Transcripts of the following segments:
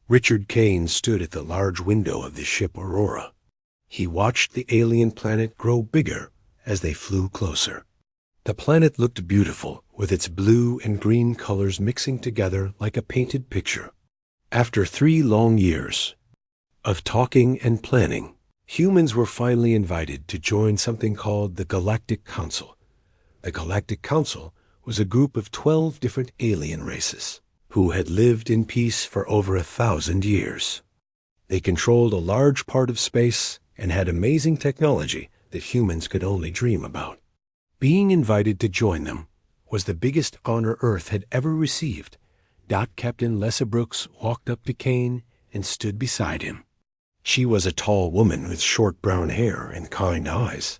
Richard Kane stood at the large window of the ship Aurora. He watched the alien planet grow bigger as they flew closer. The planet looked beautiful, with its blue and green colors mixing together like a painted picture. After 3 long years of talking and planning, humans were finally invited to join something called the Galactic Council. The Galactic Council was a group of 12 different alien races who had lived in peace for over 1,000 years. They controlled a large part of space and had amazing technology that humans could only dream about. Being invited to join them was the biggest honor Earth had ever received. Captain Lessa Brooks walked up to Kane and stood beside him. She was a tall woman with short brown hair and kind eyes.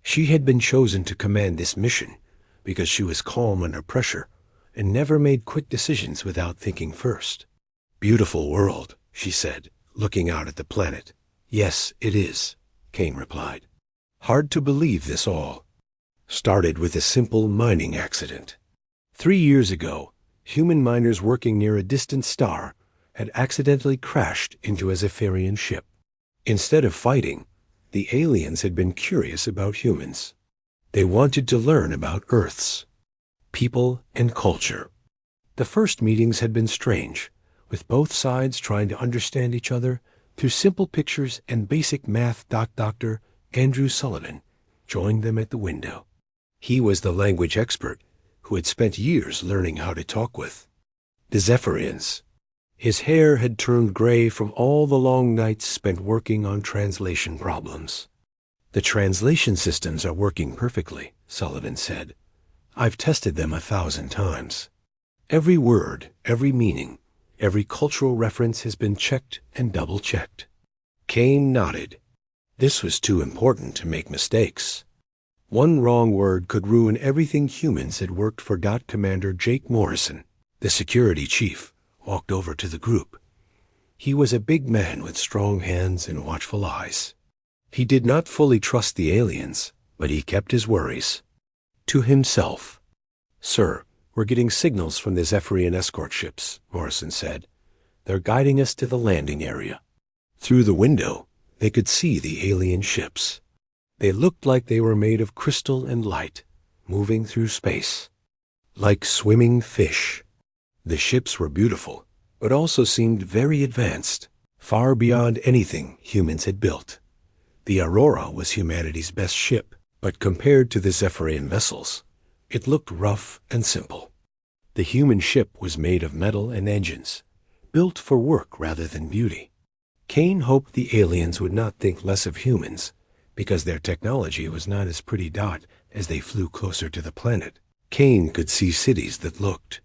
She had been chosen to command this mission because she was calm under pressure and never made quick decisions without thinking first. "Beautiful world," she said, looking out at the planet. "Yes, it is," Kane replied. "Hard to believe this all started with a simple mining accident. 3 years ago, human miners working near a distant star had accidentally crashed into a Zephyrian ship. Instead of fighting, the aliens had been curious about humans. They wanted to learn about Earth's people and culture. The first meetings had been strange, with both sides trying to understand each other through simple pictures and basic math. Dr. Andrew Sullivan joined them at the window. He was the language expert who had spent years learning how to talk with the Zephyrians. His hair had turned gray from all the long nights spent working on translation problems. "The translation systems are working perfectly," Sullivan said. "I've tested them 1,000 times. Every word, every meaning, every cultural reference has been checked and double-checked." Kane nodded. This was too important to make mistakes. One wrong word could ruin everything humans had worked for. Commander Jake Morrison, the security chief, walked over to the group. He was a big man with strong hands and watchful eyes. He did not fully trust the aliens, but he kept his worries to himself. "Sir, we're getting signals from the Zephyrian escort ships," Morrison said. "They're guiding us to the landing area." Through the window, they could see the alien ships. They looked like they were made of crystal and light, moving through space like swimming fish. The ships were beautiful, but also seemed very advanced, far beyond anything humans had built. The Aurora was humanity's best ship, but compared to the Zephyrian vessels, it looked rough and simple. The human ship was made of metal and engines, built for work rather than beauty. Kane hoped the aliens would not think less of humans, because their technology was not as pretty. As they flew closer to the planet, Kane could see cities that looked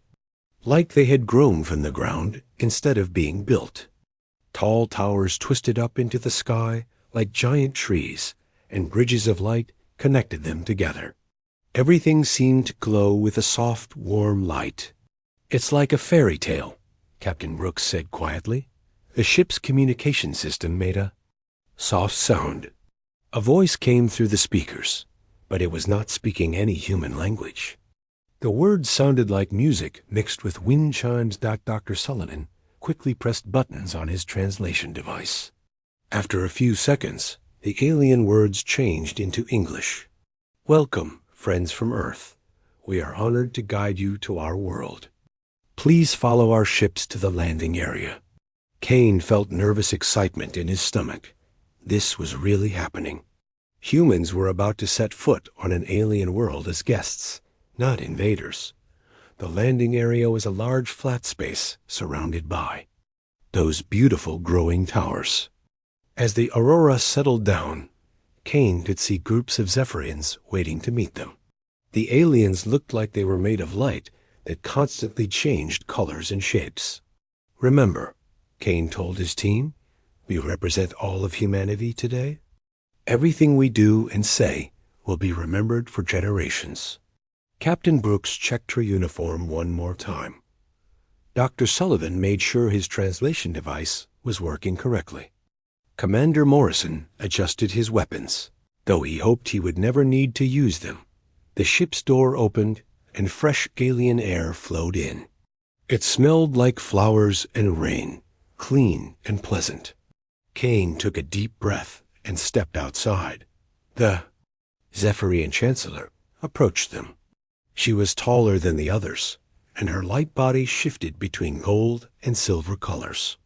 like they had grown from the ground instead of being built. Tall towers twisted up into the sky like giant trees, and bridges of light connected them together. Everything seemed to glow with a soft, warm light. "It's like a fairy tale," Captain Brooks said quietly. The ship's communication system made a soft sound. A voice came through the speakers, but it was not speaking any human language. The words sounded like music mixed with wind chimes. Dr. Sullivan quickly pressed buttons on his translation device. After a few seconds, the alien words changed into English. "Welcome, friends from Earth. We are honored to guide you to our world. Please follow our ships to the landing area." Kane felt nervous excitement in his stomach. This was really happening. Humans were about to set foot on an alien world as guests, not invaders. The landing area was a large flat space surrounded by those beautiful growing towers. As the Aurora settled down, Kane could see groups of Zephyrians waiting to meet them. The aliens looked like they were made of light that constantly changed colors and shapes. "Remember," Kane told his team, "we represent all of humanity today. Everything we do and say will be remembered for generations." Captain Brooks checked her uniform one more time. Dr. Sullivan made sure his translation device was working correctly. Commander Morrison adjusted his weapons, though he hoped he would never need to use them. The ship's door opened and fresh alien air flowed in. It smelled like flowers and rain, clean and pleasant. Kane took a deep breath and stepped outside. The Zephyrian Chancellor approached them. She was taller than the others, and her light body shifted between gold and silver colors.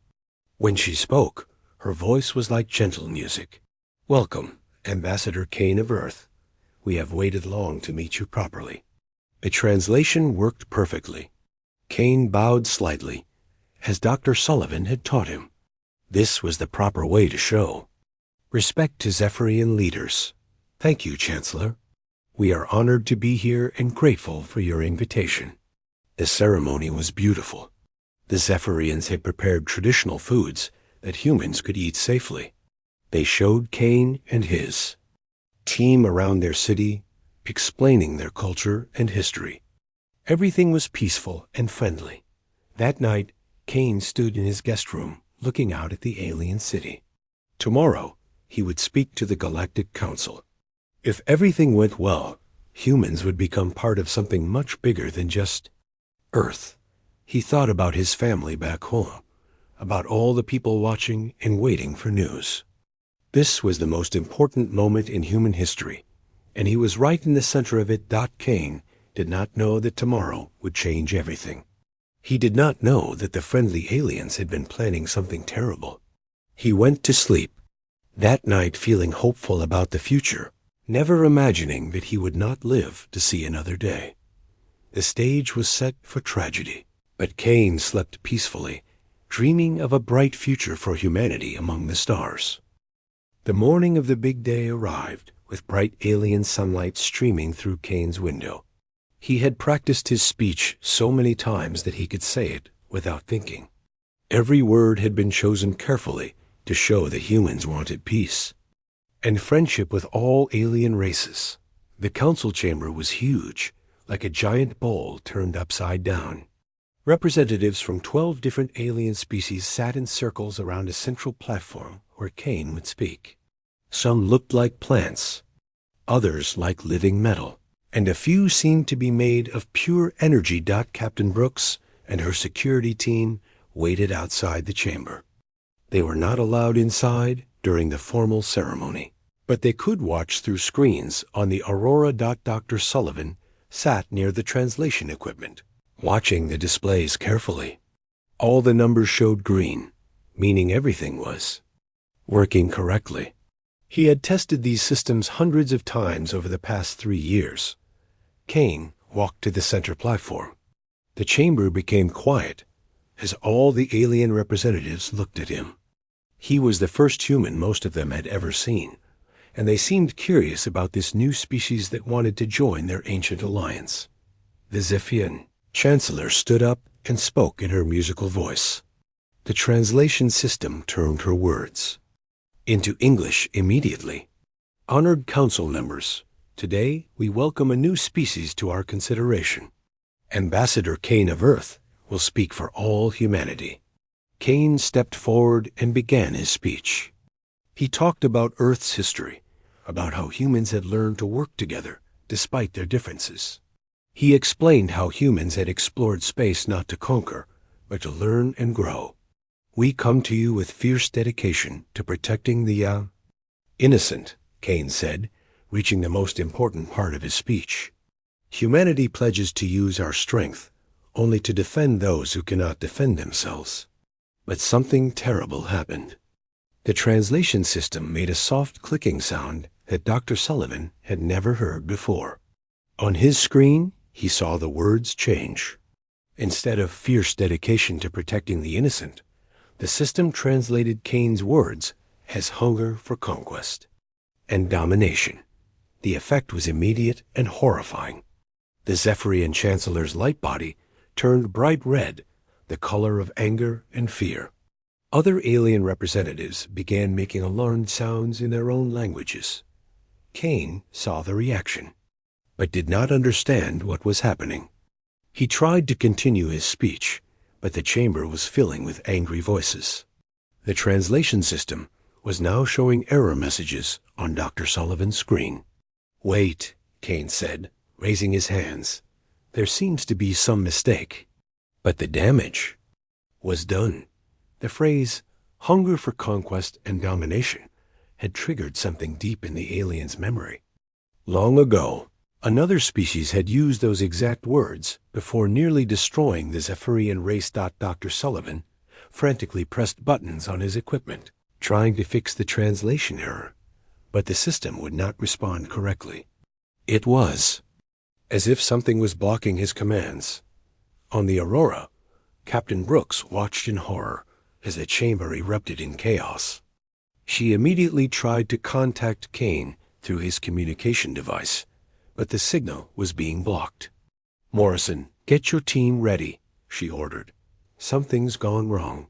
When she spoke, her voice was like gentle music. "Welcome, Ambassador Kane of Earth. We have waited long to meet you properly." The translation worked perfectly. Kane bowed slightly, as Dr. Sullivan had taught him. This was the proper way to show respect to Zephyrian leaders. "Thank you, Chancellor. We are honored to be here and grateful for your invitation." The ceremony was beautiful. The Zephyrians had prepared traditional foods that humans could eat safely. They showed Kane and his team around their city, explaining their culture and history. Everything was peaceful and friendly. That night, Kane stood in his guest room, looking out at the alien city. Tomorrow, he would speak to the Galactic Council. If everything went well, humans would become part of something much bigger than just Earth. He thought about his family back home, about all the people watching and waiting for news. This was the most important moment in human history, and he was right in the center of it. Kane did not know that tomorrow would change everything. He did not know that the friendly aliens had been planning something terrible. He went to sleep that night feeling hopeful about the future, never imagining that he would not live to see another day. The stage was set for tragedy, but Kane slept peacefully, dreaming of a bright future for humanity among the stars. The morning of the big day arrived, with bright alien sunlight streaming through Kane's window. He had practiced his speech so many times that he could say it without thinking. Every word had been chosen carefully to show that humans wanted peace and friendship with all alien races. The council chamber was huge, like a giant bowl turned upside down. Representatives from 12 different alien species sat in circles around a central platform where Kane would speak. Some looked like plants, others like living metal, and a few seemed to be made of pure energy. Captain Brooks and her security team waited outside the chamber. They were not allowed inside during the formal ceremony, but they could watch through screens on the Aurora. Dr. Sullivan sat near the translation equipment, watching the displays carefully. All the numbers showed green, meaning everything was working correctly. He had tested these systems hundreds of times over the past 3 years. Kane walked to the center platform. The chamber became quiet as all the alien representatives looked at him. He was the first human most of them had ever seen, and they seemed curious about this new species that wanted to join their ancient alliance. The Zephyrian Chancellor stood up and spoke in her musical voice. The translation system turned her words into English immediately. "Honored council members, today we welcome a new species to our consideration. Ambassador Kane of Earth will speak for all humanity." Kane stepped forward and began his speech. He talked about Earth's history, about how humans had learned to work together despite their differences. He explained how humans had explored space not to conquer, but to learn and grow. "We come to you with fierce dedication to protecting the innocent," Kane said, reaching the most important part of his speech. "Humanity pledges to use our strength only to defend those who cannot defend themselves." But something terrible happened. The translation system made a soft clicking sound that Dr. Sullivan had never heard before. On his screen, he saw the words change. Instead of fierce dedication to protecting the innocent, the system translated Kane's words as hunger for conquest and domination. The effect was immediate and horrifying. The Zephyrian Chancellor's light body turned bright red, the color of anger and fear. Other alien representatives began making alarmed sounds in their own languages. Kane saw the reaction, but did not understand what was happening. He tried to continue his speech, but the chamber was filling with angry voices. The translation system was now showing error messages on Dr. Sullivan's screen. "Wait," Kane said, raising his hands. "There seems to be some mistake." But the damage was done. The phrase, hunger for conquest and domination, had triggered something deep in the alien's memory. Long ago, another species had used those exact words before nearly destroying the Zephyrian race. Dr. Sullivan frantically pressed buttons on his equipment, trying to fix the translation error, but the system would not respond correctly. It was as if something was blocking his commands. On the Aurora, Captain Brooks watched in horror as the chamber erupted in chaos. She immediately tried to contact Kane through his communication device, but the signal was being blocked. "Morrison, get your team ready," she ordered. "Something's gone wrong."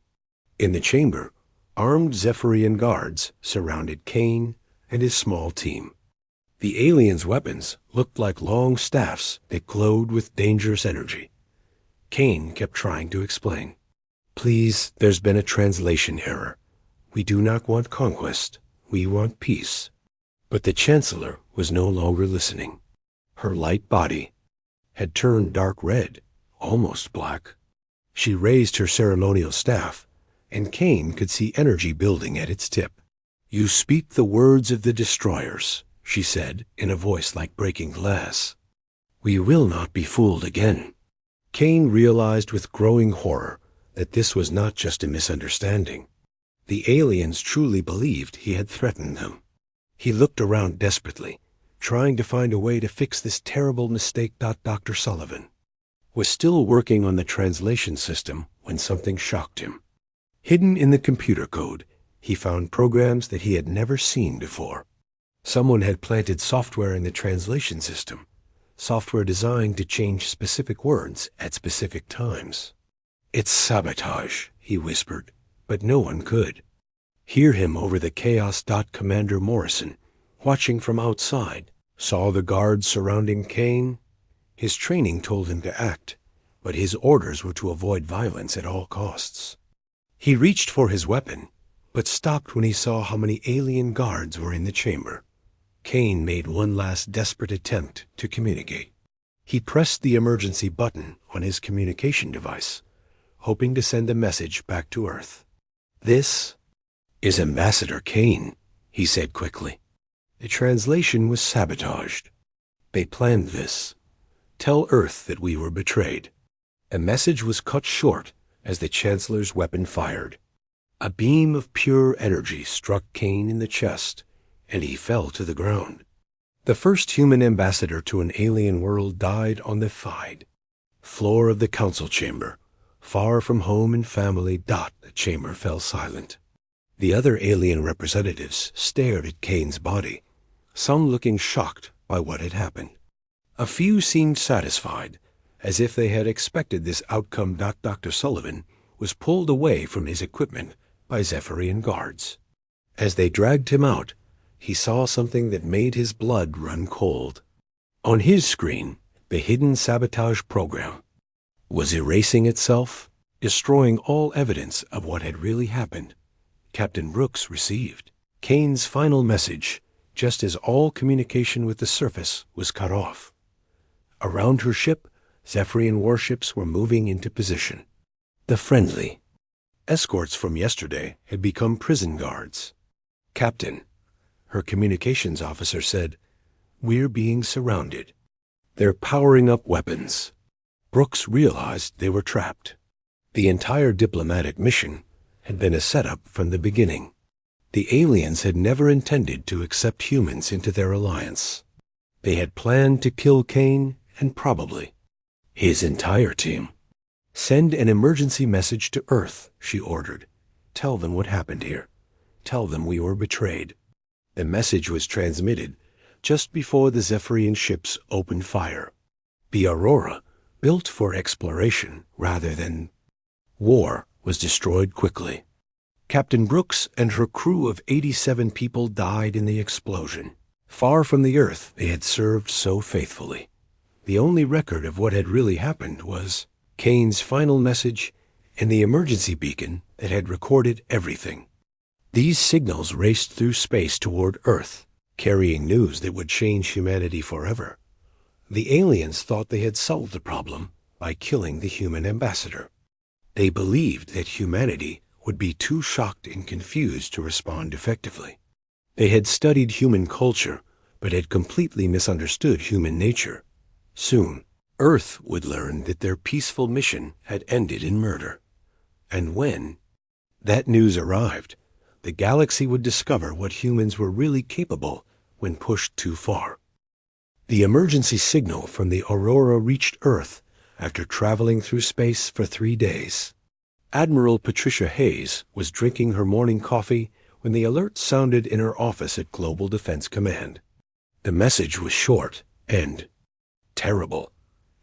In the chamber, armed Zephyrian guards surrounded Kane and his small team. The aliens' weapons looked like long staffs that glowed with dangerous energy. Kane kept trying to explain. "Please, there's been a translation error. We do not want conquest. We want peace." But the Chancellor was no longer listening. Her light body had turned dark red, almost black. She raised her ceremonial staff, and Kane could see energy building at its tip. "You speak the words of the destroyers," she said in a voice like breaking glass. "We will not be fooled again." Kane realized with growing horror that this was not just a misunderstanding. The aliens truly believed he had threatened them. He looked around desperately, trying to find a way to fix this terrible mistake. Dr. Sullivan was still working on the translation system when something shocked him. Hidden in the computer code, he found programs that he had never seen before. Someone had planted software in the translation system, software designed to change specific words at specific times. "It's sabotage," he whispered, but no one could hear him over the chaos. Commander Morrison, watching from outside, saw the guards surrounding Kane. His training told him to act, but his orders were to avoid violence at all costs. He reached for his weapon, but stopped when he saw how many alien guards were in the chamber. Kane made one last desperate attempt to communicate. He pressed the emergency button on his communication device, hoping to send a message back to Earth. "This is Ambassador Kane," he said quickly. The translation was sabotaged. "They planned this. Tell Earth that we were betrayed." A message was cut short as the Chancellor's weapon fired. A beam of pure energy struck Kane in the chest, and he fell to the ground. The first human ambassador to an alien world died on the floor of the council chamber, far from home and family. The chamber fell silent. The other alien representatives stared at Kane's body, some looking shocked by what had happened. A few seemed satisfied, as if they had expected this outcome. Dr. Sullivan was pulled away from his equipment by Zephyrian guards. As they dragged him out, he saw something that made his blood run cold. On his screen, the hidden sabotage program was erasing itself, destroying all evidence of what had really happened. Captain Brooks received Kane's final message just as all communication with the surface was cut off. Around her ship, Zephyrian warships were moving into position. The friendly escorts from yesterday had become prison guards. "Captain," her communications officer said, "we're being surrounded. They're powering up weapons." Brooks realized they were trapped. The entire diplomatic mission had been a setup from the beginning. The aliens had never intended to accept humans into their alliance. They had planned to kill Kane and probably his entire team. "Send an emergency message to Earth," she ordered. "Tell them what happened here. Tell them we were betrayed." The message was transmitted just before the Zephyrian ships opened fire. The Aurora, built for exploration rather than war, was destroyed quickly. Captain Brooks and her crew of 87 people died in the explosion. Far from the Earth they had served so faithfully. The only record of what had really happened was Kane's final message and the emergency beacon that had recorded everything. These signals raced through space toward Earth, carrying news that would change humanity forever. The aliens thought they had solved the problem by killing the human ambassador. They believed that humanity would be too shocked and confused to respond effectively. They had studied human culture, but had completely misunderstood human nature. Soon, Earth would learn that their peaceful mission had ended in murder. And when that news arrived, the galaxy would discover what humans were really capable when pushed too far. The emergency signal from the Aurora reached Earth after traveling through space for 3 days. Admiral Patricia Hayes was drinking her morning coffee when the alert sounded in her office at Global Defense Command. The message was short and terrible.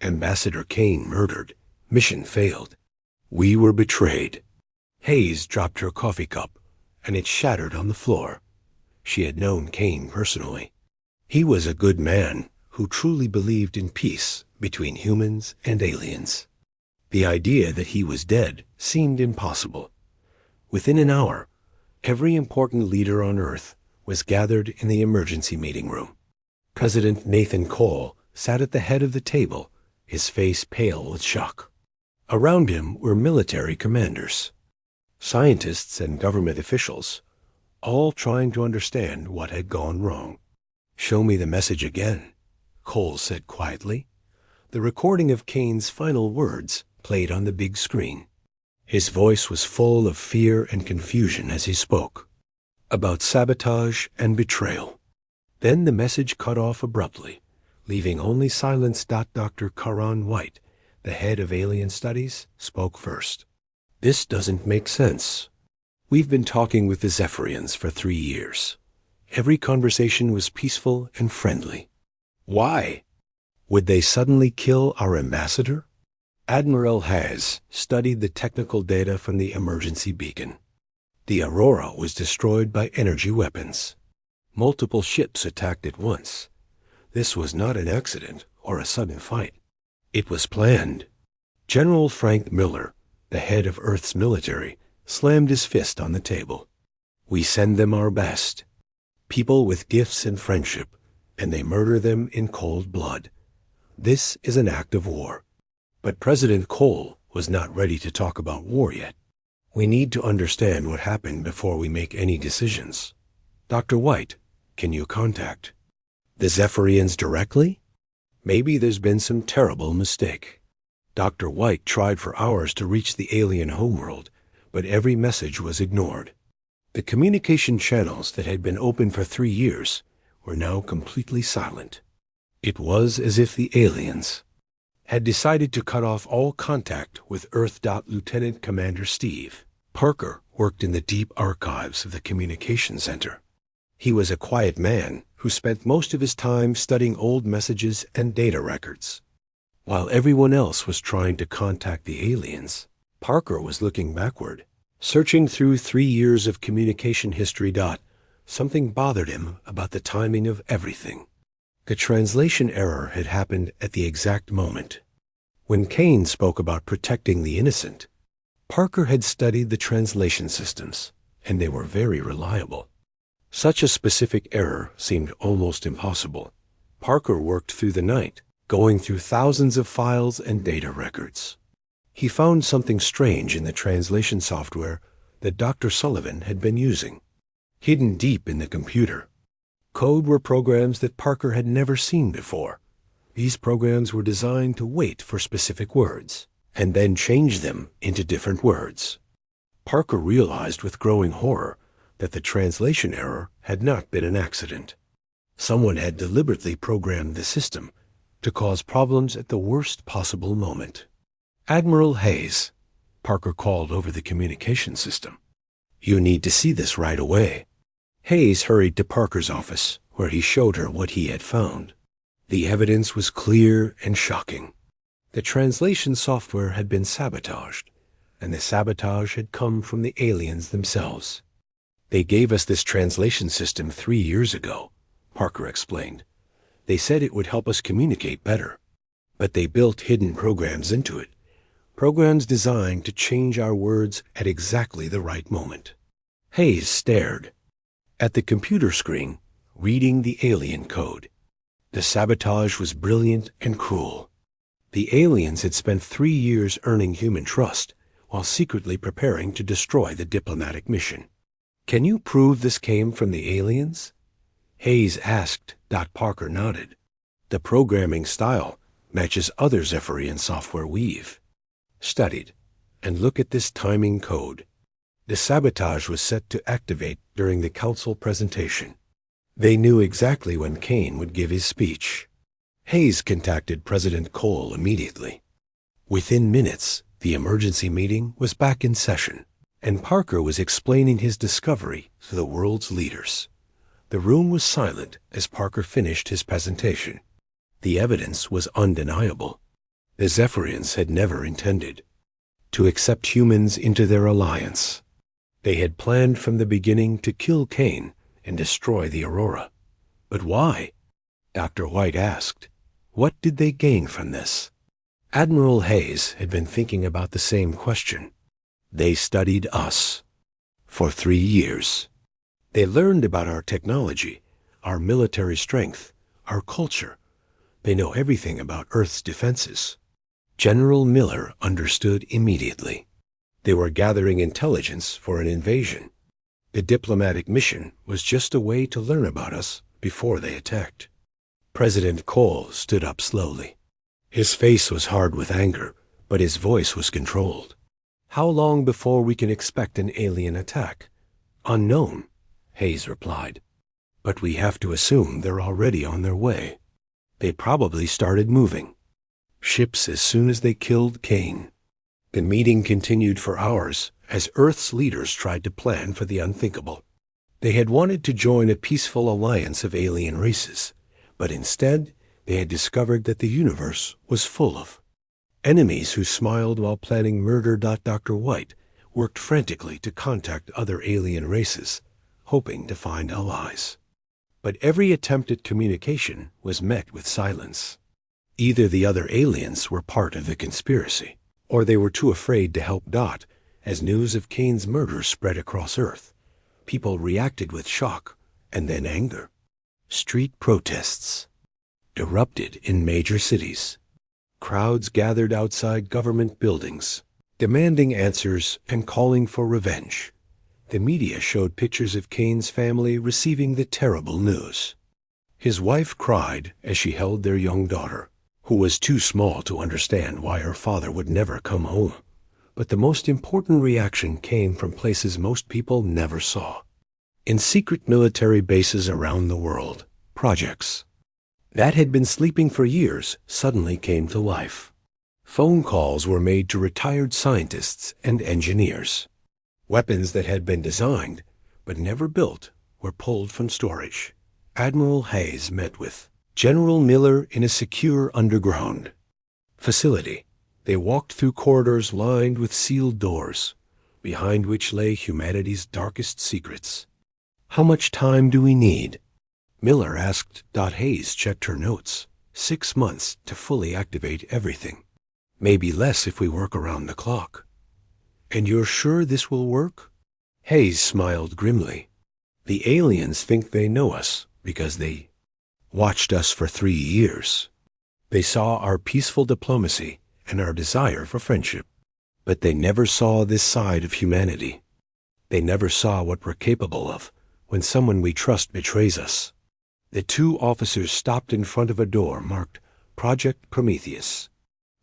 Ambassador Kane murdered. Mission failed. We were betrayed. Hayes dropped her coffee cup, and it shattered on the floor. She had known Kane personally. He was a good man who truly believed in peace between humans and aliens. The idea that he was dead seemed impossible. Within an hour, every important leader on Earth was gathered in the emergency meeting room. President Nathan Cole sat at the head of the table, his face pale with shock. Around him were military commanders, scientists and government officials, all trying to understand what had gone wrong. "Show me the message again," Cole said quietly. The recording of Kane's final words played on the big screen. His voice was full of fear and confusion as he spoke. About sabotage and betrayal. Then the message cut off abruptly, leaving only silence. Dr. Karan White, the head of Alien Studies, spoke first. "This doesn't make sense. We've been talking with the Zephyrians for 3 years. Every conversation was peaceful and friendly. Why? Would they suddenly kill our ambassador?" Admiral Hayes studied the technical data from the emergency beacon. The Aurora was destroyed by energy weapons. Multiple ships attacked at once. This was not an accident or a sudden fight. It was planned. General Frank Miller, the head of Earth's military, slammed his fist on the table. "We send them our best. People with gifts and friendship, and they murder them in cold blood. This is an act of war." But President Cole was not ready to talk about war yet. "We need to understand what happened before we make any decisions. Dr. White, can you contact the Zephyrians directly? Maybe there's been some terrible mistake." Dr. White tried for hours to reach the alien homeworld, but every message was ignored. The communication channels that had been open for 3 years were now completely silent. It was as if the aliens had decided to cut off all contact with Earth. Lieutenant Commander Steve Parker worked in the deep archives of the communication center. He was a quiet man who spent most of his time studying old messages and data records. While everyone else was trying to contact the aliens, Parker was looking backward, searching through 3 years of communication history. Something bothered him about the timing of everything. The translation error had happened at the exact moment. When Kane spoke about protecting the innocent, Parker had studied the translation systems, and they were very reliable. Such a specific error seemed almost impossible. Parker worked through the night, going through thousands of files and data records. He found something strange in the translation software that Dr. Sullivan had been using. Hidden deep in the computer, code were programs that Parker had never seen before. These programs were designed to wait for specific words and then change them into different words. Parker realized with growing horror that the translation error had not been an accident. Someone had deliberately programmed the system to cause problems at the worst possible moment. "Admiral Hayes," Parker called over the communication system. "You need to see this right away." Hayes hurried to Parker's office, where he showed her what he had found. The evidence was clear and shocking. The translation software had been sabotaged, and the sabotage had come from the aliens themselves. "They gave us this translation system 3 years ago," Parker explained. "They said it would help us communicate better, but they built hidden programs into it, programs designed to change our words at exactly the right moment." Hayes stared at the computer screen, reading the alien code. The sabotage was brilliant and cruel. The aliens had spent 3 years earning human trust, while secretly preparing to destroy the diplomatic mission. "Can you prove this came from the aliens?" Hayes asked. Parker nodded. "The programming style matches other Zephyrian software we've studied. And look at this timing code. The sabotage was set to activate during the council presentation. They knew exactly when Kane would give his speech." Hayes contacted President Cole immediately. Within minutes, the emergency meeting was back in session, and Parker was explaining his discovery to the world's leaders. The room was silent as Parker finished his presentation. The evidence was undeniable. The Zephyrians had never intended to accept humans into their alliance. They had planned from the beginning to kill Kane and destroy the Aurora. But why? Dr. White asked. What did they gain from this? Admiral Hayes had been thinking about the same question. They studied us for 3 years. They learned about our technology, our military strength, our culture. They know everything about Earth's defenses. General Miller understood immediately. They were gathering intelligence for an invasion. The diplomatic mission was just a way to learn about us before they attacked. President Cole stood up slowly. His face was hard with anger, but his voice was controlled. "How long before we can expect an alien attack?" "Unknown," Hayes replied. "But we have to assume they're already on their way. They probably started moving ships as soon as they killed Kane." The meeting continued for hours as Earth's leaders tried to plan for the unthinkable. They had wanted to join a peaceful alliance of alien races, but instead they had discovered that the universe was full of enemies who smiled while planning murder. Dr. White worked frantically to contact other alien races, hoping to find allies. But every attempt at communication was met with silence. Either the other aliens were part of the conspiracy, or they were too afraid to help. As news of Kane's murder spread across Earth, people reacted with shock and then anger. Street protests erupted in major cities. Crowds gathered outside government buildings, demanding answers and calling for revenge. The media showed pictures of Kane's family receiving the terrible news. His wife cried as she held their young daughter, who was too small to understand why her father would never come home. But the most important reaction came from places most people never saw. In secret military bases around the world, projects that had been sleeping for years suddenly came to life. Phone calls were made to retired scientists and engineers. Weapons that had been designed but never built were pulled from storage. Admiral Hayes met with General Miller in a secure underground facility. They walked through corridors lined with sealed doors, behind which lay humanity's darkest secrets. "How much time do we need?" Miller asked. Hayes checked her notes. 6 months to fully activate everything. "Maybe less if we work around the clock." "And you're sure this will work?" Hayes smiled grimly. "The aliens think they know us because they watched us for 3 years. They saw our peaceful diplomacy and our desire for friendship. But they never saw this side of humanity. They never saw what we're capable of when someone we trust betrays us." The 2 officers stopped in front of a door marked Project Prometheus.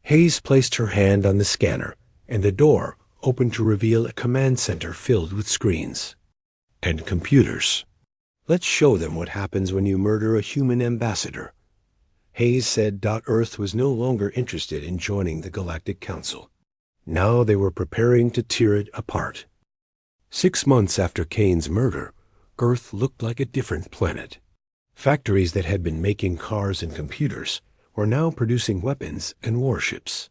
Hayes placed her hand on the scanner, and the door opened to reveal a command center filled with screens and computers. "Let's show them what happens when you murder a human ambassador." Hayes said. Earth was no longer interested in joining the Galactic Council. Now they were preparing to tear it apart. 6 months after Kane's murder, Earth looked like a different planet. Factories that had been making cars and computers were now producing weapons and warships.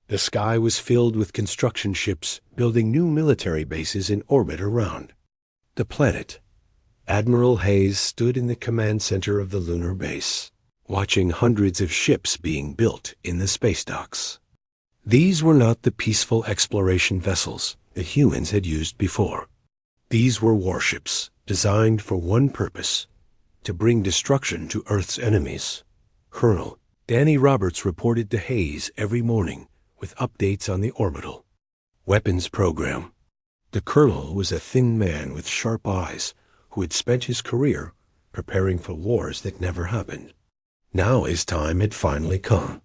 The sky was filled with construction ships building new military bases in orbit around the planet. Admiral Hayes stood in the command center of the lunar base, watching hundreds of ships being built in the space docks. These were not the peaceful exploration vessels that humans had used before. These were warships designed for one purpose: to bring destruction to Earth's enemies. Colonel Danny Roberts reported to Hayes every morning with updates on the orbital. Weapons Program. The colonel was a thin man with sharp eyes who had spent his career preparing for wars that never happened. Now his time had finally come.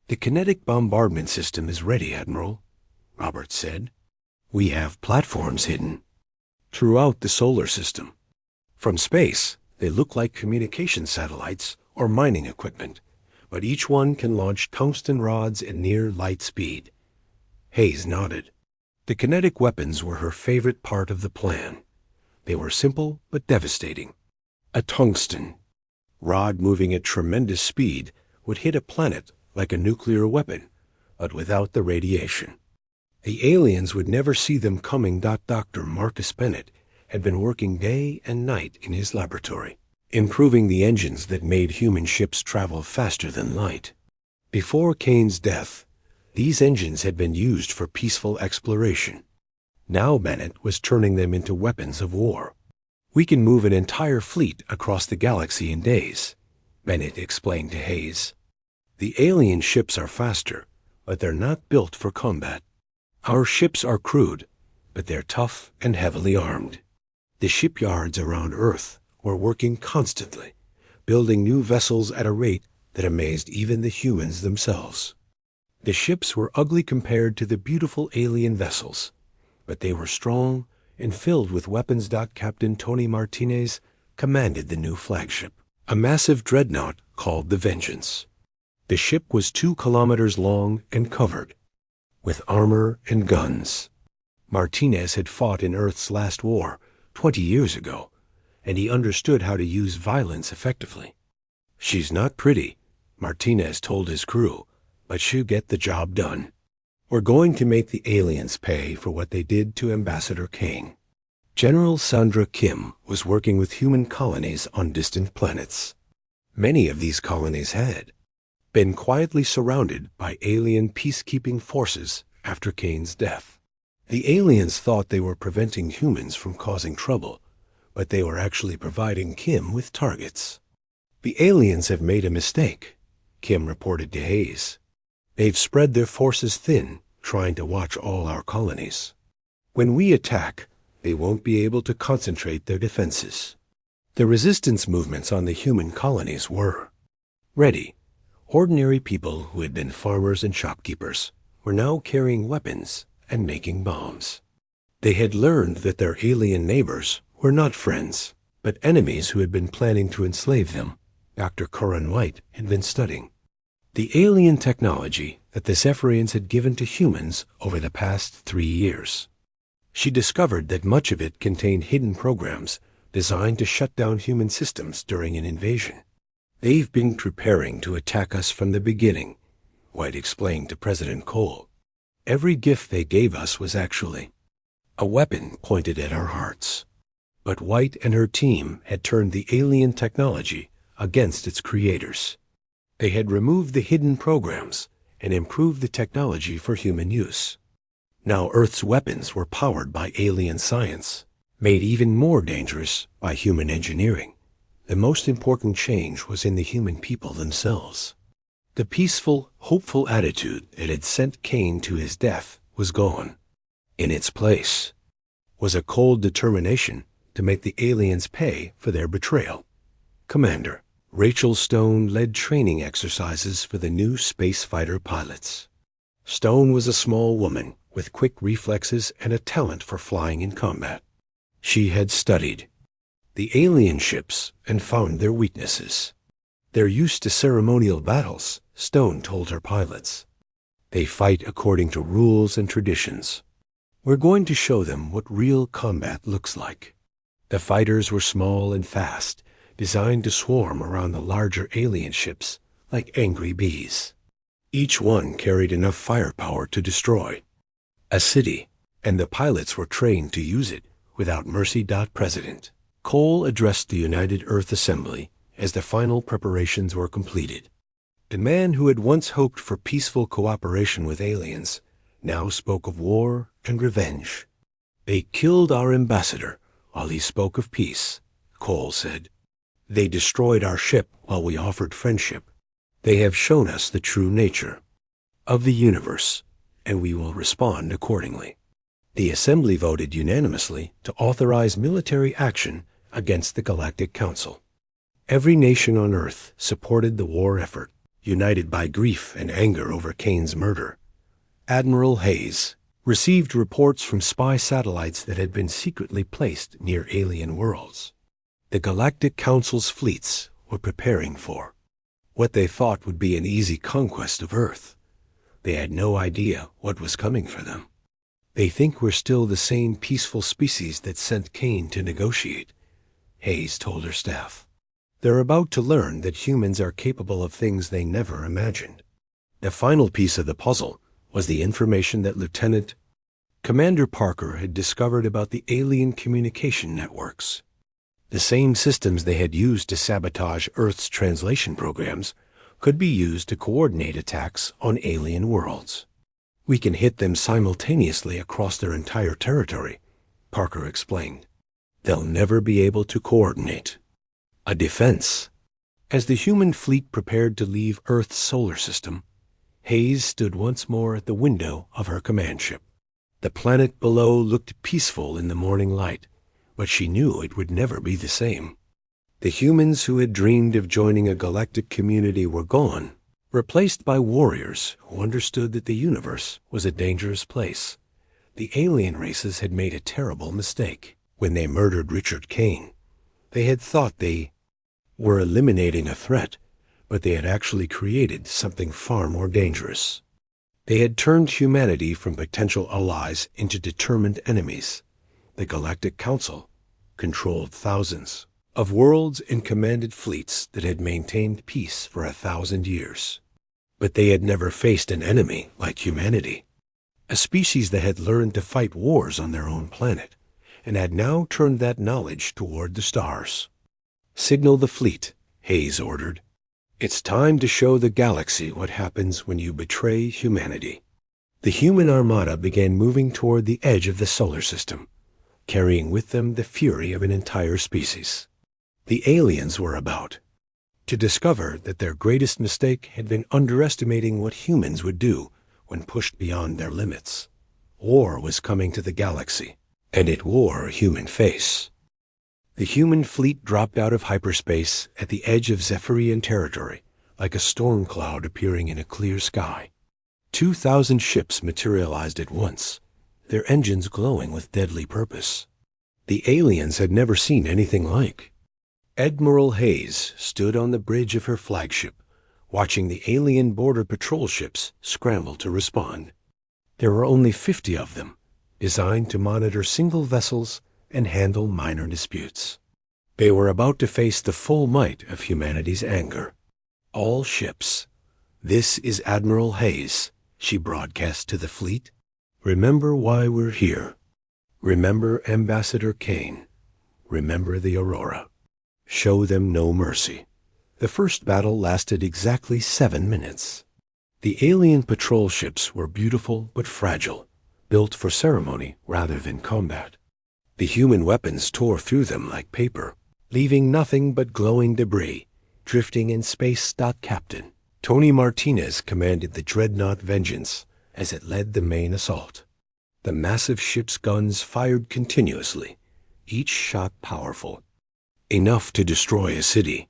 "The kinetic bombardment system is ready, Admiral," Robert said. "We have platforms hidden throughout the solar system. From space, they look like communication satellites or mining equipment, but each one can launch tungsten rods at near light speed." Hayes nodded. The kinetic weapons were her favorite part of the plan. They were simple but devastating. A tungsten rod moving at tremendous speed would hit a planet like a nuclear weapon, but without the radiation. The aliens would never see them coming. Dr. Marcus Bennett had been working day and night in his laboratory, improving the engines that made human ships travel faster than light. Before Kane's death, these engines had been used for peaceful exploration. Now Bennett was turning them into weapons of war. "We can move an entire fleet across the galaxy in days," Bennett explained to Hayes. "The alien ships are faster, but they're not built for combat. Our ships are crude, but they're tough and heavily armed." The shipyards around Earth were working constantly, building new vessels at a rate that amazed even the humans themselves. The ships were ugly compared to the beautiful alien vessels, but they were strong and filled with weapons. Captain Tony Martinez commanded the new flagship, a massive dreadnought called the Vengeance. The ship was 2 kilometers long and covered with armor and guns. Martinez had fought in Earth's last war 20 years ago, and he understood how to use violence effectively. "She's not pretty," Martinez told his crew, "but she'll get the job done. We're going to make the aliens pay for what they did to Ambassador Kane." General Sandra Kim was working with human colonies on distant planets. Many of these colonies had been quietly surrounded by alien peacekeeping forces after Kane's death. The aliens thought they were preventing humans from causing trouble, but they were actually providing Kim with targets. "The aliens have made a mistake," Kim reported to Hayes. "They've spread their forces thin, trying to watch all our colonies. When we attack, they won't be able to concentrate their defenses." The resistance movements on the human colonies were ready. Ordinary people who had been farmers and shopkeepers were now carrying weapons and making bombs. They had learned that their alien neighbors were not friends, but enemies who had been planning to enslave them. Dr. Corin White had been studying the alien technology that the Zephyrians had given to humans over the past 3 years. She discovered that much of it contained hidden programs designed to shut down human systems during an invasion. "They've been preparing to attack us from the beginning," White explained to President Cole. "Every gift they gave us was actually a weapon pointed at our hearts." But White and her team had turned the alien technology against its creators. They had removed the hidden programs and improved the technology for human use. Now Earth's weapons were powered by alien science, made even more dangerous by human engineering. The most important change was in the human people themselves. The peaceful, hopeful attitude that had sent Kane to his death was gone. In its place was a cold determination to make the aliens pay for their betrayal. Commander Rachel Stone led training exercises for the new space fighter pilots. Stone was a small woman with quick reflexes and a talent for flying in combat. She had studied the alien ships and found their weaknesses. "They're used to ceremonial battles," Stone told her pilots. "They fight according to rules and traditions. We're going to show them what real combat looks like." The fighters were small and fast, designed to swarm around the larger alien ships like angry bees. Each one carried enough firepower to destroy a city, and the pilots were trained to use it without mercy. President Cole addressed the United Earth Assembly as the final preparations were completed. The man who had once hoped for peaceful cooperation with aliens now spoke of war and revenge. "They killed our ambassador while he spoke of peace," Cole said. "They destroyed our ship while we offered friendship. They have shown us the true nature of the universe, and we will respond accordingly." The Assembly voted unanimously to authorize military action against the Galactic Council. Every nation on Earth supported the war effort, united by grief and anger over Kane's murder. Admiral Hayes received reports from spy satellites that had been secretly placed near alien worlds. The Galactic Council's fleets were preparing for what they thought would be an easy conquest of Earth. They had no idea what was coming for them. "They think we're still the same peaceful species that sent Kane to negotiate," Hayes told her staff. "They're about to learn that humans are capable of things they never imagined." The final piece of the puzzle was the information that Lieutenant Commander Parker had discovered about the alien communication networks. The same systems they had used to sabotage Earth's translation programs could be used to coordinate attacks on alien worlds. "We can hit them simultaneously across their entire territory," Parker explained. "They'll never be able to coordinate." A defense. As the human fleet prepared to leave Earth's solar system, Hayes stood once more at the window of her command ship. The planet below looked peaceful in the morning light, but she knew it would never be the same. The humans who had dreamed of joining a galactic community were gone, replaced by warriors who understood that the universe was a dangerous place. The alien races had made a terrible mistake when they murdered Richard Kane. They had thought they were eliminating a threat, but they had actually created something far more dangerous. They had turned humanity from potential allies into determined enemies. The Galactic Council controlled thousands of worlds and commanded fleets that had maintained peace for 1,000 years. But they had never faced an enemy like humanity, a species that had learned to fight wars on their own planet, and had now turned that knowledge toward the stars. "Signal the fleet," Hayes ordered. "It's time to show the galaxy what happens when you betray humanity." The human armada began moving toward the edge of the solar system, carrying with them the fury of an entire species. The aliens were about to discover that their greatest mistake had been underestimating what humans would do when pushed beyond their limits. War was coming to the galaxy, and it wore a human face. The human fleet dropped out of hyperspace at the edge of Zephyrian territory, like a storm cloud appearing in a clear sky. 2,000 ships materialized at once, their engines glowing with deadly purpose. The aliens had never seen anything like. Admiral Hayes stood on the bridge of her flagship, watching the alien border patrol ships scramble to respond. There were only 50 of them, designed to monitor single vessels and handle minor disputes. They were about to face the full might of humanity's anger. "All ships, this is Admiral Hayes," she broadcast to the fleet. "Remember why we're here. Remember Ambassador Kane. Remember the Aurora. Show them no mercy." The first battle lasted exactly 7 minutes. The alien patrol ships were beautiful but fragile, built for ceremony rather than combat. The human weapons tore through them like paper, leaving nothing but glowing debris drifting in space. Captain Tony Martinez commanded the dreadnought Vengeance as it led the main assault. The massive ship's guns fired continuously, each shot powerful, enough to destroy a city.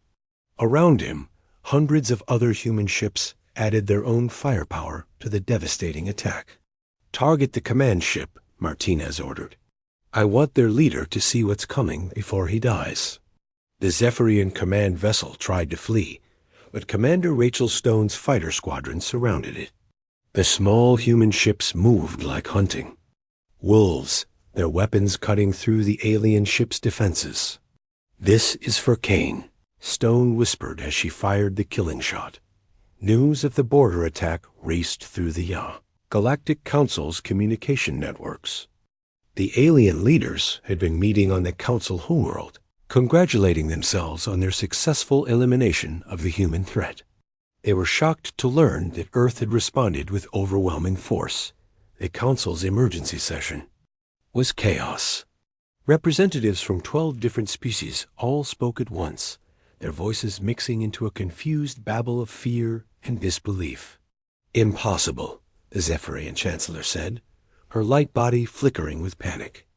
Around him, hundreds of other human ships added their own firepower to the devastating attack. "Target the command ship," Martinez ordered. "I want their leader to see what's coming before he dies." The Zephyrian command vessel tried to flee, but Commander Rachel Stone's fighter squadron surrounded it. The small human ships moved like hunting wolves, their weapons cutting through the alien ship's defenses. "This is for Kane," Stone whispered as she fired the killing shot. News of the border attack raced through the Galactic Council's communication networks. The alien leaders had been meeting on the Council homeworld, congratulating themselves on their successful elimination of the human threat. They were shocked to learn that Earth had responded with overwhelming force. The Council's emergency session was chaos. Representatives from 12 different species all spoke at once, their voices mixing into a confused babble of fear and disbelief. "Impossible," the Zephyrian Chancellor said. her light body flickering with panic.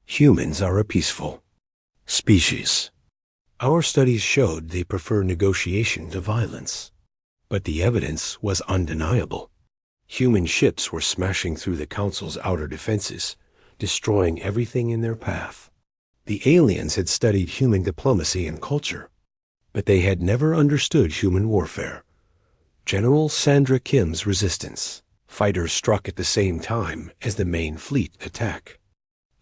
Humans are a peaceful species. Our studies showed they prefer negotiation to violence. But the evidence was undeniable. Human ships were smashing through the Council's outer defenses, destroying everything in their path. The aliens had studied human diplomacy and culture, but they had never understood human warfare. General Sandra Kim's resistance. Fighters struck at the same time as the main fleet attack.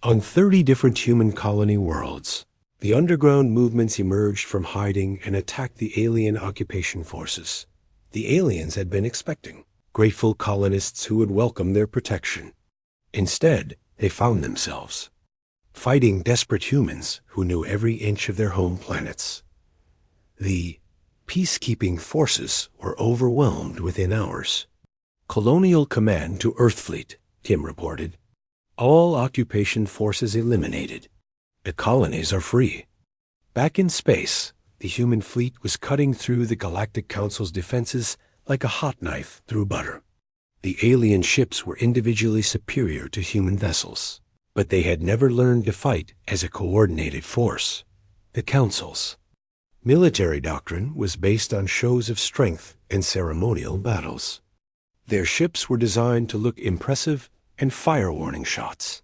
On 30 different human colony worlds, the underground movements emerged from hiding and attacked the alien occupation forces. The aliens had been expecting grateful colonists who would welcome their protection. Instead, they found themselves fighting desperate humans who knew every inch of their home planets. The peacekeeping forces were overwhelmed within hours. Colonial command to Earthfleet, Kim reported. All occupation forces eliminated. The colonies are free. Back in space, the human fleet was cutting through the Galactic Council's defenses like a hot knife through butter. The alien ships were individually superior to human vessels, but they had never learned to fight as a coordinated force. The Council's military doctrine was based on shows of strength and ceremonial battles. Their ships were designed to look impressive and fire warning shots.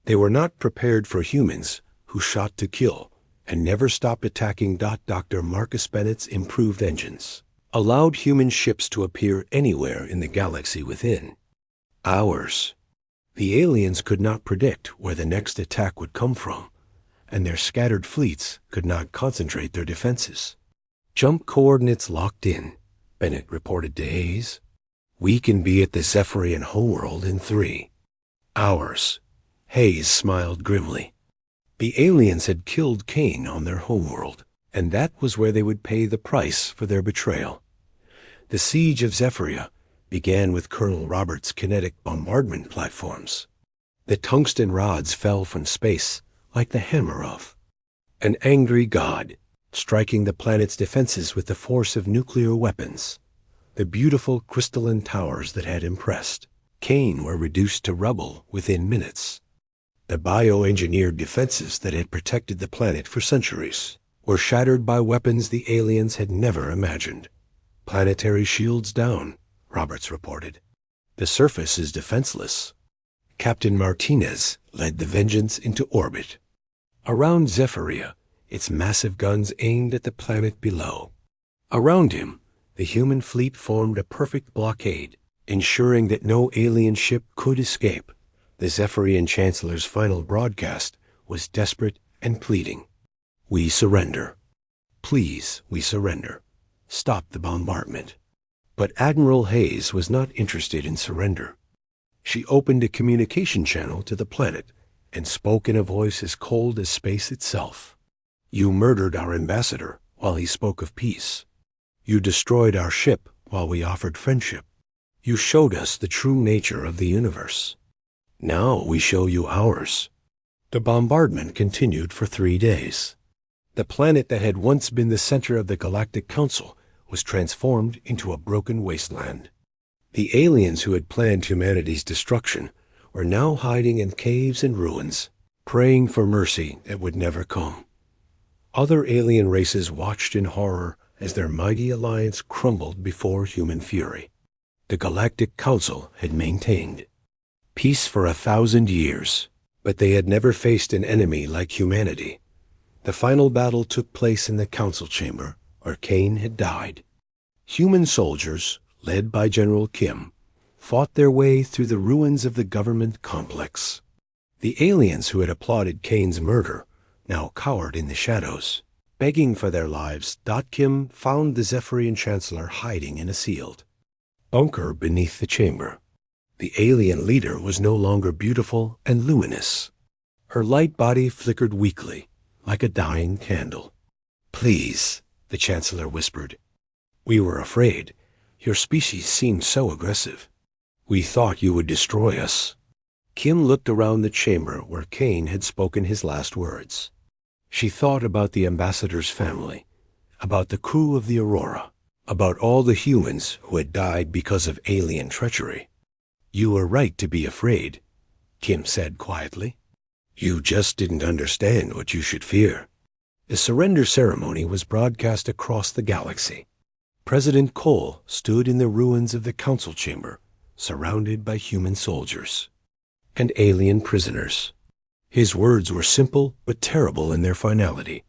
They were not prepared for humans who shot to kill and never stopped attacking. Dr. Marcus Bennett's improved engines allowed human ships to appear anywhere in the galaxy within hours. The aliens could not predict where the next attack would come from, and their scattered fleets could not concentrate their defenses. Jump coordinates locked in, Bennett reported to Hayes. We can be at the Zephyrian homeworld in 3 hours. Hayes smiled grimly. The aliens had killed Kane on their homeworld, and that was where they would pay the price for their betrayal. The siege of Zephyria began with Colonel Roberts' kinetic bombardment platforms. The tungsten rods fell from space like the hammer of an angry god, striking the planet's defenses with the force of nuclear weapons. The beautiful crystalline towers that had impressed Kane were reduced to rubble within minutes. The bioengineered defenses that had protected the planet for centuries were shattered by weapons the aliens had never imagined. Planetary shields down, Roberts reported. The surface is defenseless. Captain Martinez led the Vengeance into orbit. Around Zephyria, its massive guns aimed at the planet below. Around him, the human fleet formed a perfect blockade, ensuring that no alien ship could escape. The Zephyrian Chancellor's final broadcast was desperate and pleading. We surrender. Please, we surrender. Stop the bombardment. But Admiral Hayes was not interested in surrender. She opened a communication channel to the planet and spoke in a voice as cold as space itself. You murdered our ambassador while he spoke of peace. You destroyed our ship while we offered friendship. You showed us the true nature of the universe. Now we show you ours. The bombardment continued for 3 days. The planet that had once been the center of the Galactic Council was transformed into a broken wasteland. The aliens who had planned humanity's destruction were now hiding in caves and ruins, praying for mercy that would never come. Other alien races watched in horror as their mighty alliance crumbled before human fury. The Galactic Council had maintained peace for 1,000 years, but they had never faced an enemy like humanity. The final battle took place in the council chamber, where Kane had died. Human soldiers, led by General Kim, fought their way through the ruins of the government complex. The aliens who had applauded Kane's murder now cowered in the shadows, begging for their lives. Kim found the Zephyrian Chancellor hiding in a sealed bunker beneath the chamber. The alien leader was no longer beautiful and luminous. Her light body flickered weakly, like a dying candle. Please, the Chancellor whispered. We were afraid. Your species seemed so aggressive. We thought you would destroy us. Kim looked around the chamber where Kane had spoken his last words. She thought about the ambassador's family, about the crew of the Aurora, about all the humans who had died because of alien treachery. You were right to be afraid. Kim said quietly. "You just didn't understand what you should fear." The surrender ceremony was broadcast across the galaxy. President Cole stood in the ruins of the council chamber, surrounded by human soldiers and alien prisoners. His words were simple but terrible in their finality.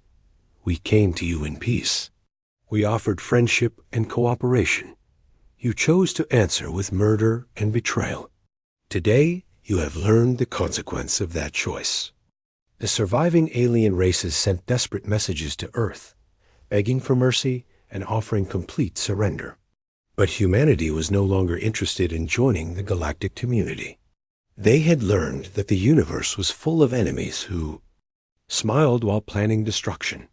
"We came to you in peace. We offered friendship and cooperation. You chose to answer with murder and betrayal. Today, you have learned the consequence of that choice." The surviving alien races sent desperate messages to Earth, begging for mercy and offering complete surrender. But humanity was no longer interested in joining the galactic community. They had learned that the universe was full of enemies who smiled while planning destruction.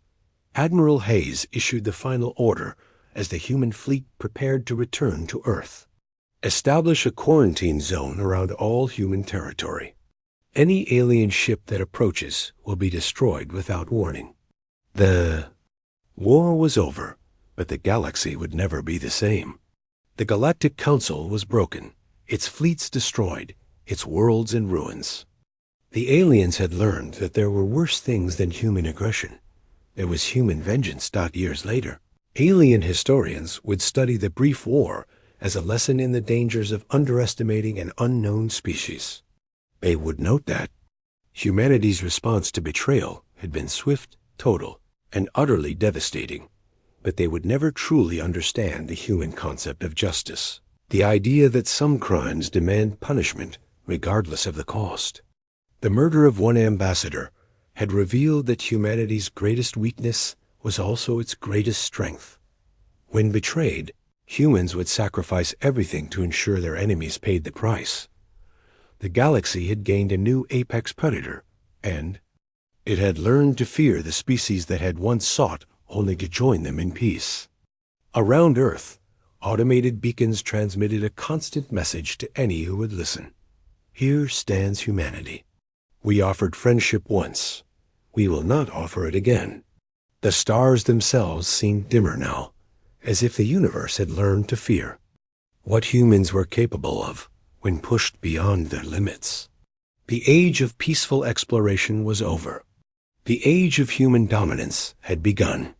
Admiral Hayes issued the final order as the human fleet prepared to return to Earth. "Establish a quarantine zone around all human territory. Any alien ship that approaches will be destroyed without warning." The war was over, but the galaxy would never be the same. The Galactic Council was broken, its fleets destroyed, its worlds in ruins. The aliens had learned that there were worse things than human aggression. There was human vengeance. Years later, alien historians would study the brief war as a lesson in the dangers of underestimating an unknown species. They would note that humanity's response to betrayal had been swift, total, and utterly devastating, but they would never truly understand the human concept of justice, the idea that some crimes demand punishment regardless of the cost. The murder of one ambassador had revealed that humanity's greatest weakness was also its greatest strength. When betrayed, humans would sacrifice everything to ensure their enemies paid the price. The galaxy had gained a new apex predator, and it had learned to fear the species that had once sought only to join them in peace. Around Earth, automated beacons transmitted a constant message to any who would listen. "Here stands humanity. We offered friendship once. We will not offer it again." The stars themselves seemed dimmer now, as if the universe had learned to fear what humans were capable of when pushed beyond their limits. The age of peaceful exploration was over. The age of human dominance had begun.